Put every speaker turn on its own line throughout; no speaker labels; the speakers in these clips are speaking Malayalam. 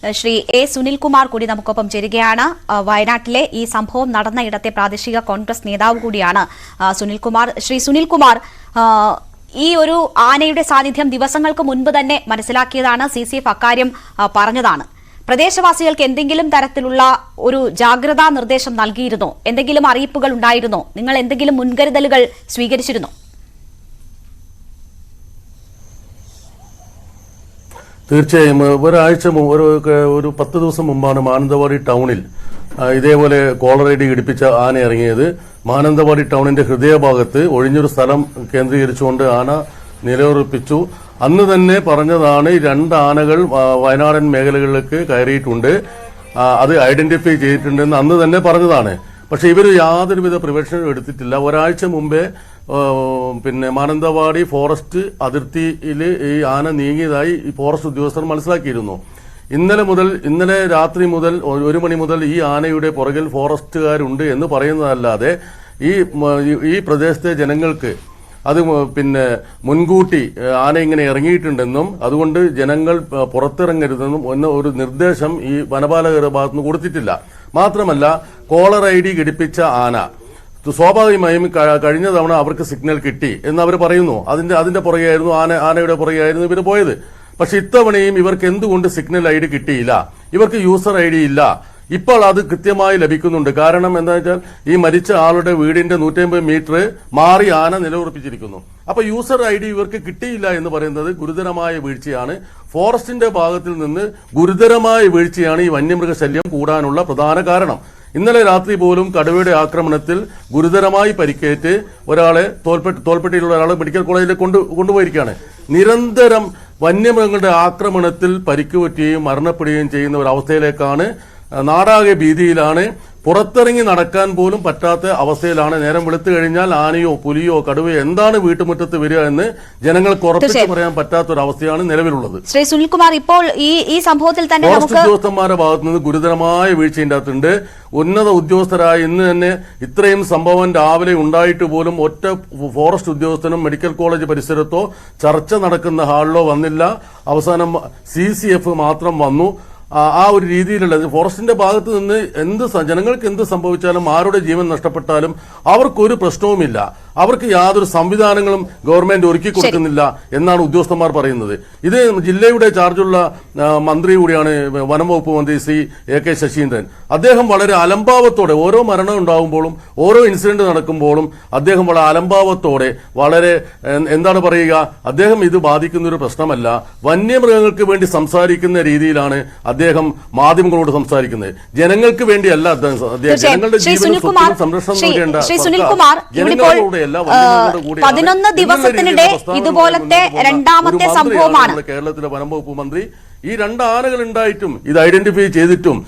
ശ്രീ എ സുനിൽകുമാർ കൂടി നമുക്കൊപ്പം ചേരുകയാണ്. വയനാട്ടിലെ ഈ സംഭവം നടന്ന ഇടത്തെ പ്രാദേശിക കോൺഗ്രസ് നേതാവ് കൂടിയാണ് സുനിൽകുമാർ. ശ്രീ സുനിൽകുമാർ, ഈ ഒരു ആനയുടെ സാന്നിധ്യം ദിവസങ്ങൾക്ക് മുൻപ് തന്നെ മനസ്സിലാക്കിയതാണ്. CCF അക്കാര്യം പറഞ്ഞതാണ്. പ്രദേശവാസികൾക്ക് എന്തെങ്കിലും തരത്തിലുള്ള ഒരു ജാഗ്രതാ നിർദ്ദേശം നൽകിയിരുന്നോ? എന്തെങ്കിലും അറിയിപ്പുകൾ ഉണ്ടായിരുന്നോ? നിങ്ങൾ എന്തെങ്കിലും മുൻകരുതലുകൾ സ്വീകരിച്ചിരുന്നോ?
തീർച്ചയായും ഒരാഴ്ച ഒരു 10 ദിവസം മുമ്പാണ് മാനന്തവാടി ടൗണിൽ ഇതേപോലെ കോളറേഡി ഇടിപ്പിച്ച ആന ഇറങ്ങിയത്. മാനന്തവാടി ടൗണിന്റെ ഹൃദയഭാഗത്ത് ഒഴിഞ്ഞൊരു സ്ഥലം കേന്ദ്രീകരിച്ചുകൊണ്ട് ആന നിലയുറപ്പിച്ചു. അന്ന് തന്നെ പറഞ്ഞതാണ് 2 ആനകൾ വയനാടൻ മേഖലകളിലേക്ക് കയറിയിട്ടുണ്ട്, അത് ഐഡന്റിഫൈ ചെയ്തിട്ടുണ്ടെന്ന് അന്ന് തന്നെ പറഞ്ഞതാണ്. പക്ഷെ ഇവർ യാതൊരുവിധ പ്രിവെൻഷനും എടുത്തിട്ടില്ല. ഒരാഴ്ച മുമ്പേ മാനന്തവാടി ഫോറസ്റ്റ് അതിർത്തിയിൽ ഈ ആന നീങ്ങിയതായി ഈ ഫോറസ്റ്റ് ഉദ്യോഗസ്ഥർ മനസ്സിലാക്കിയിരുന്നു. ഇന്നലെ രാത്രി മുതൽ 1 മണി മുതൽ ഈ ആനയുടെ പുറകിൽ ഫോറസ്റ്റുകാരുണ്ട് എന്ന് പറയുന്നതല്ലാതെ ഈ പ്രദേശത്തെ ജനങ്ങൾക്ക് അത് മുൻകൂട്ടി ആന ഇങ്ങനെ ഇറങ്ങിയിട്ടുണ്ടെന്നും അതുകൊണ്ട് ജനങ്ങൾ പുറത്തിറങ്ങരുതെന്നും ഒരു നിർദ്ദേശം ഈ വനപാലകരുടെ ഭാഗത്തുനിന്ന് കൊടുത്തിട്ടില്ല. മാത്രമല്ല, കോളർ ID ഘടിപ്പിച്ച ആന സ്വാഭാവികമായും കഴിഞ്ഞ തവണ അവർക്ക് സിഗ്നൽ കിട്ടി എന്ന് അവർ പറയുന്നു. അതിന്റെ പുറകെയായിരുന്നു ആനയുടെ പുറകെയായിരുന്നു ഇവർ പോയത്. പക്ഷെ ഇത്തവണയും ഇവർക്ക് എന്തുകൊണ്ട് സിഗ്നൽ ID കിട്ടിയില്ല? ഇവർക്ക് യൂസർ ID ഇല്ല. ഇപ്പോൾ അത് കൃത്യമായി ലഭിക്കുന്നുണ്ട്. കാരണം എന്താ വെച്ചാൽ ഈ മരിച്ച ആളുടെ വീടിന്റെ 150 മീറ്റർ മാറി ആന നിലയുറപ്പിച്ചിരിക്കുന്നു. അപ്പൊ യൂസർ ID ഇവർക്ക് കിട്ടിയില്ല എന്ന് പറയുന്നത് ഗുരുതരമായ വീഴ്ചയാണ്. ഫോറസ്റ്റിന്റെ ഭാഗത്തിൽ നിന്ന് ഗുരുതരമായ വീഴ്ചയാണ് ഈ വന്യമൃഗശല്യം കൂടാനുള്ള പ്രധാന കാരണം. ഇന്നലെ രാത്രി പോലും കടുവയുടെ ആക്രമണത്തിൽ ഗുരുതരമായി പരിക്കേറ്റ് ഒരാളെ തോൽപ്പെട്ടിയിലുള്ള ഒരാളെ മെഡിക്കൽ കോളേജിലേക്ക് കൊണ്ടുപോയിരിക്കുകയാണ്. നിരന്തരം വന്യമൃഗങ്ങളുടെ ആക്രമണത്തിൽ പരിക്കുപറ്റുകയും മരണപ്പെടുകയും ചെയ്യുന്ന ഒരു അവസ്ഥയിലേക്കാണ്. നാടാകെ ഭീതിയിലാണ്. പുറത്തിറങ്ങി നടക്കാൻ പോലും പറ്റാത്ത അവസ്ഥയിലാണ്. നേരം വെളുത്തു കഴിഞ്ഞാൽ ആനയോ പുലിയോ കടുവയോ എന്താണ് വീട്ടുമുറ്റത്ത് വരിക എന്ന് ജനങ്ങൾക്ക് ഉറപ്പിച്ച് പറയാൻ പറ്റാത്ത ഒരു അവസ്ഥയാണ് നിലവിലുള്ളത്.
ശ്രീ സുനിൽകുമാർ, ഇപ്പോൾ ഈ സംഭവത്തിൽ തന്നെ
ഫോറസ്റ്റ് ഉദ്യോഗസ്ഥന്മാരുടെ ഭാഗത്തു നിന്ന് ഗുരുതരമായ വീഴ്ച ഉണ്ടായിട്ടുണ്ട്. ഉന്നത ഉദ്യോഗസ്ഥരായ ഇന്ന് തന്നെ ഇത്രയും സംഭവം രാവിലെ ഉണ്ടായിട്ട് പോലും ഒറ്റ ഫോറസ്റ്റ് ഉദ്യോഗസ്ഥനും മെഡിക്കൽ കോളേജ് പരിസരത്തോ ചർച്ച നടക്കുന്ന ഹാളിലോ വന്നില്ല. അവസാനം CCF മാത്രം വന്നു. ആ ഒരു രീതിയിലുള്ള ഫോറസ്റ്റിന്റെ ഭാഗത്ത് നിന്ന് ജനങ്ങൾക്ക് എന്ത് സംഭവിച്ചാലും ആരുടെ ജീവൻ നഷ്ടപ്പെട്ടാലും അവർക്കൊരു പ്രശ്നവുമില്ല. അവർക്ക് യാതൊരു സംവിധാനങ്ങളും ഗവൺമെന്റ് ഒരുക്കി കൊടുക്കുന്നില്ല എന്നാണ് ഉദ്യോഗസ്ഥന്മാർ പറയുന്നത്. ഇത് ജില്ലയുടെ ചാർജുള്ള മന്ത്രി കൂടിയാണ് വനം വകുപ്പ് മന്ത്രി ശ്രീ AK ശശീന്ദ്രൻ. അദ്ദേഹം വളരെ അലംഭാവത്തോടെ ഓരോ മരണം ഉണ്ടാകുമ്പോഴും ഓരോ ഇൻസിഡന്റ് നടക്കുമ്പോഴും അദ്ദേഹം വളരെ അലംഭാവത്തോടെ വളരെ എന്താണ് പറയുക, അദ്ദേഹം ഇത് ബാധിക്കുന്ന ഒരു പ്രശ്നമല്ല, വന്യമൃഗങ്ങൾക്ക് വേണ്ടി സംസാരിക്കുന്ന രീതിയിലാണ് അദ്ദേഹം മാധ്യമങ്ങളോട് സംസാരിക്കുന്നത്. ജനങ്ങൾക്ക് വേണ്ടിയല്ല ജനങ്ങളുടെ ജീവനും സംരക്ഷണം നൽകേണ്ട ജനങ്ങളോട്
11 ദിവസത്തിനിടെ ഇതുപോലത്തെ രണ്ടാമത്തെ സംഭവമാണ്.
കേരളത്തിലെ വനം വകുപ്പ് മന്ത്രി ഈ 2 ആനകൾ ഉണ്ടായിട്ടും ഇത് ഐഡന്റിഫൈ ചെയ്തിട്ടും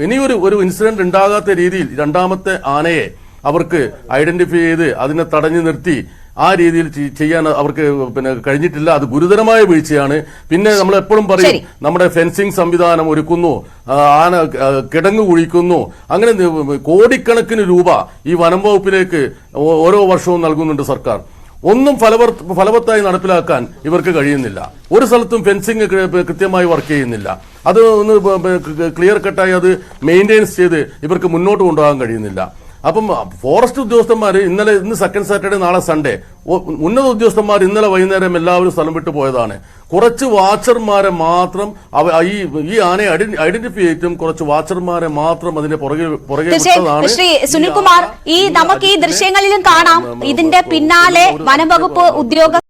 ഇനിയൊരു ഇൻസിഡന്റ് ഉണ്ടാകാത്ത രീതിയിൽ 2ാമത്തെ ആനയെ അവർക്ക് ഐഡന്റിഫൈ ചെയ്ത് അതിനെ തടഞ്ഞു നിർത്തി ആ രീതിയിൽ ചെയ്യാൻ അവർക്ക് കഴിഞ്ഞിട്ടില്ല. അത് ഗുരുതരമായ വീഴ്ചയാണ്. പിന്നെ നമ്മൾ എപ്പോഴും പറയും, നമ്മുടെ ഫെൻസിംഗ് സംവിധാനം ഒരുക്കുന്നു, ആന കിടങ്ങു കുഴിക്കുന്നു, അങ്ങനെ കോടിക്കണക്കിന് രൂപ ഈ വനം വകുപ്പിലേക്ക് ഓരോ വർഷവും നൽകുന്നുണ്ട് സർക്കാർ. ഒന്നും ഫലവത്തായി നടപ്പിലാക്കാൻ ഇവർക്ക് കഴിയുന്നില്ല. ഒരു സ്ഥലത്തും ഫെൻസിംഗ് കൃത്യമായി വർക്ക് ചെയ്യുന്നില്ല. അത് ഒന്ന് ക്ലിയർ കട്ടായി അത് മെയിൻറ്റെയിൻസ് ചെയ്ത് ഇവർക്ക് മുന്നോട്ട് കൊണ്ടുപോകാൻ കഴിയുന്നില്ല. അപ്പം ഫോറസ്റ്റ് ഉദ്യോഗസ്ഥന്മാർ ഇന്ന് സെക്കൻഡ് സാറ്റർഡേ, നാളെ സൺഡേ, ഉന്നത ഉദ്യോഗസ്ഥന്മാർ ഇന്നലെ വൈകുന്നേരം എല്ലാവരും സ്ഥലം വിട്ടു പോയതാണ്. കുറച്ച് വാച്ചർമാരെ മാത്രം ഈ ആനയെ ഐഡന്റിഫൈ ചെയ്തിട്ടും കുറച്ച് വാച്ചർമാരെ മാത്രം അതിന്റെ പുറകെ
ശ്രീ സുനിൽകുമാർ, നമുക്ക് ഈ ദൃശ്യങ്ങളിലും കാണാം ഇതിന്റെ പിന്നാലെ വനംവകുപ്പ് ഉദ്യോഗസ്ഥർ